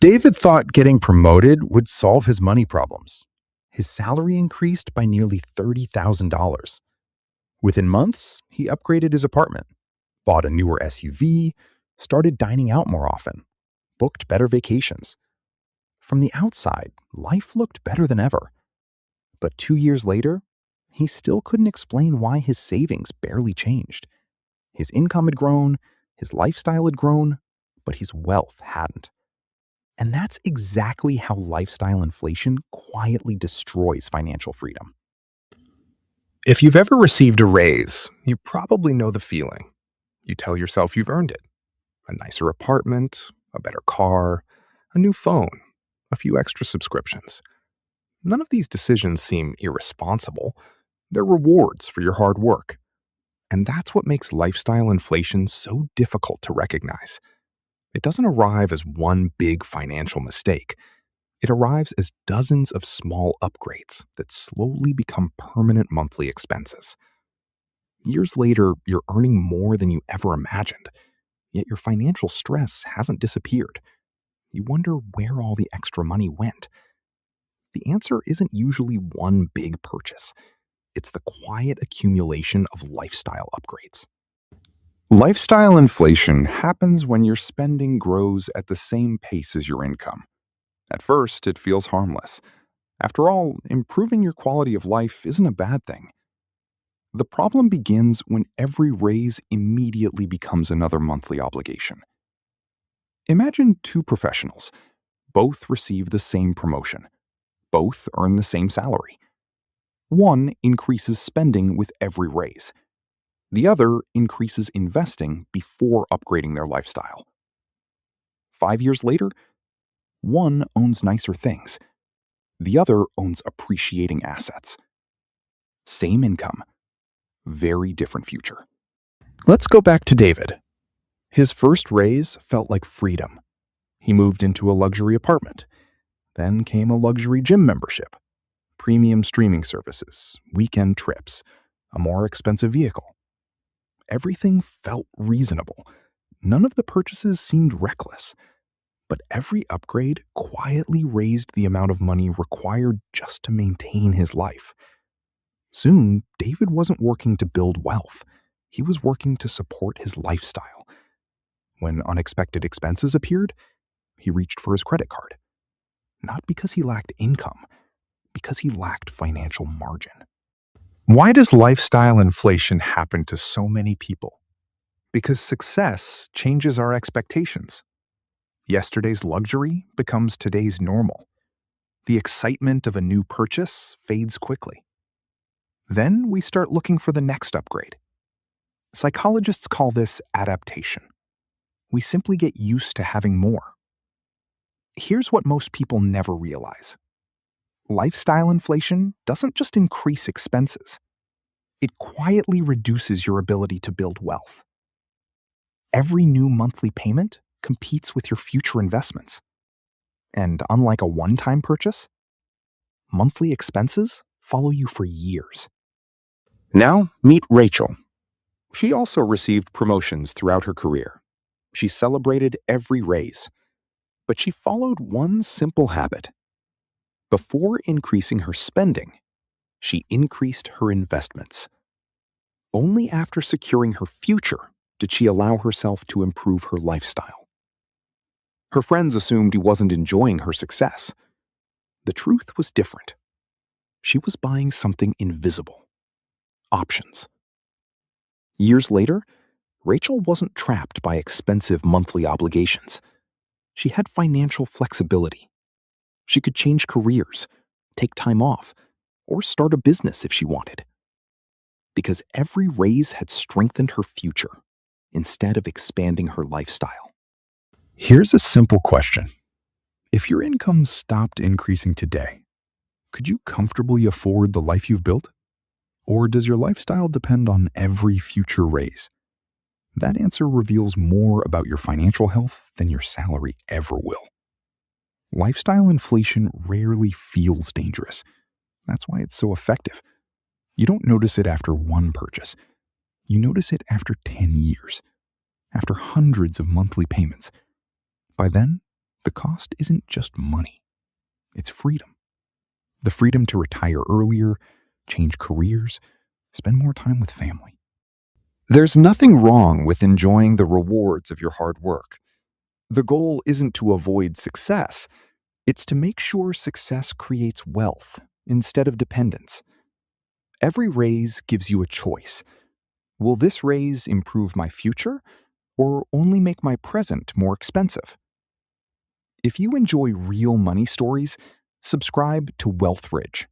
David thought getting promoted would solve his money problems. His salary increased by nearly $30,000. Within months, he upgraded his apartment, bought a newer SUV, started dining out more often, booked better vacations. From the outside, life looked better than ever. But 2 years later, he still couldn't explain why his savings barely changed. His income had grown, his lifestyle had grown, but his wealth hadn't. And that's exactly how lifestyle inflation quietly destroys financial freedom. If you've ever received a raise, you probably know the feeling. You tell yourself you've earned it. A nicer apartment, a better car, a new phone, a few extra subscriptions. None of these decisions seem irresponsible. They're rewards for your hard work. And that's what makes lifestyle inflation so difficult to recognize. It doesn't arrive as one big financial mistake. It arrives as dozens of small upgrades that slowly become permanent monthly expenses. Years later, you're earning more than you ever imagined, yet your financial stress hasn't disappeared. You wonder where all the extra money went. The answer isn't usually one big purchase. It's the quiet accumulation of lifestyle upgrades. Lifestyle inflation happens when your spending grows at the same pace as your income. At first, it feels harmless. After all, improving your quality of life isn't a bad thing. The problem begins when every raise immediately becomes another monthly obligation. Imagine two professionals. Both receive the same promotion. Both earn the same salary. One increases spending with every raise. The other increases investing before upgrading their lifestyle. 5 years later, one owns nicer things. The other owns appreciating assets. Same income, very different future. Let's go back to David. His first raise felt like freedom. He moved into a luxury apartment. Then came a luxury gym membership, premium streaming services, weekend trips, a more expensive vehicle. Everything felt reasonable. None of the purchases seemed reckless. But every upgrade quietly raised the amount of money required just to maintain his life. Soon, David wasn't working to build wealth. He was working to support his lifestyle. When unexpected expenses appeared, he reached for his credit card. Not because he lacked income, because he lacked financial margin. Why does lifestyle inflation happen to so many people? Because success changes our expectations. Yesterday's luxury becomes today's normal. The excitement of a new purchase fades quickly. Then we start looking for the next upgrade. Psychologists call this adaptation. We simply get used to having more. Here's what most people never realize. Lifestyle inflation doesn't just increase expenses. It quietly reduces your ability to build wealth. Every new monthly payment competes with your future investments. And unlike a one-time purchase, monthly expenses follow you for years. Now, meet Rachel. She also received promotions throughout her career. She celebrated every raise. But she followed one simple habit. Before increasing her spending, she increased her investments. Only after securing her future did she allow herself to improve her lifestyle. Her friends assumed he wasn't enjoying her success. The truth was different. She was buying something invisible. Options. Years later, Rachel wasn't trapped by expensive monthly obligations. She had financial flexibility. She could change careers, take time off, or start a business if she wanted. Because every raise had strengthened her future instead of expanding her lifestyle. Here's a simple question. If your income stopped increasing today, could you comfortably afford the life you've built? Or does your lifestyle depend on every future raise? That answer reveals more about your financial health than your salary ever will. Lifestyle inflation rarely feels dangerous. That's why it's so effective. You don't notice it after one purchase. You notice it after 10 years, after hundreds of monthly payments. By then, The cost isn't just money, it's freedom. The freedom to retire earlier, change careers, spend more time with family. There's nothing wrong with enjoying the rewards of your hard work. The goal isn't to avoid success, it's to make sure success creates wealth instead of dependence. Every raise gives you a choice. Will this raise improve my future or only make my present more expensive? If you enjoy real money stories, subscribe to Wealth Ridge.